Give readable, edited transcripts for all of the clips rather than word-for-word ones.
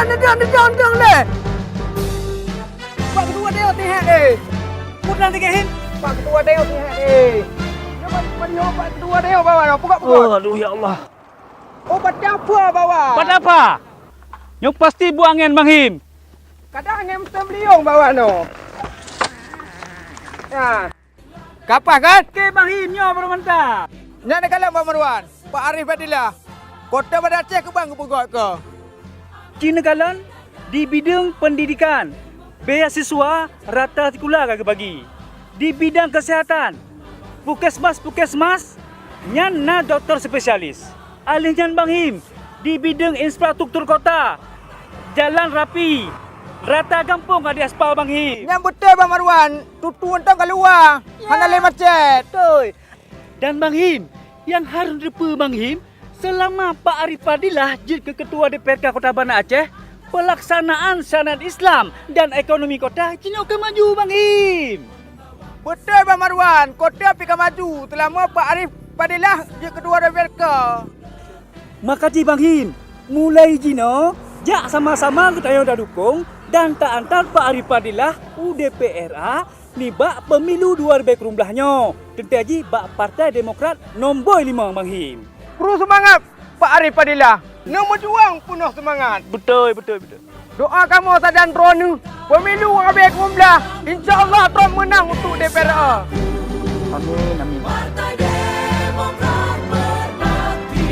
Nendang le. Pak ketua dia tihat eh. Pulang tiga hin. Pak ketua dia tihat eh. Dia Pak ketua dia bawa pukul. Aduh ya Allah. Oh, pada apa bawa? Pada apa? Yang pasti buang angin Bang Him. Kadang angin mesti beliung bawa no. Ya. Kapan kan? Okey Bang Him, nyo baru mantap. Nak nak kalah Pak Marwan. Pak Arif Fadilah. Kota Bandar Aceh ke bang ke pegot ke? Cina Galan di bidang pendidikan. Beasiswa rata sekolah kagak bagi. Di bidang kesihatan. Puskesmas nyan na doktor spesialis. Alih nyan Bang Him di bidang infrastruktur kota. Jalan rapi. Rata kampung ada aspal Bang Him. Yang betul Bang Marwan. Tutu entang keluar. Hana le macet. Betul. Dan Bang Him, yang harus depa Bang Him, selama Pak Arif Fadilah jadi ketua DPRK Kota Bandar Aceh, pelaksanaan syariat Islam dan ekonomi kota Cina akan maju Bang Him. Betul Bang Marwan. Kota akan maju. Selama Pak Arif Fadilah jadi ketua DPRK. Makasih Bang Him. Mulai Cina, jak sama-sama kita yang dah dukung dan tak antar Pak Arif Fadilah UDPRA ni bak pemilu 2019-nya. Tentu aja bak Partai Demokrat nombor 5 Bang Him. Terus semangat Pak Arif Fadilah. Nombor juang penuh semangat. Betul. Doa kamu sadan Tron pemilu 2019. Insya-Allah Tron menang untuk DPRA. Amin. Partai Demokrat berbakti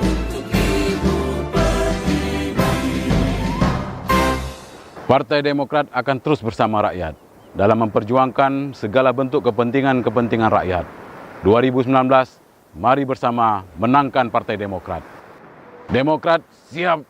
untuk Ibu Pertiwi. Partai Demokrat akan terus bersama rakyat dalam memperjuangkan segala bentuk kepentingan rakyat. 2019, mari bersama menangkan Partai Demokrat. Demokrat siap.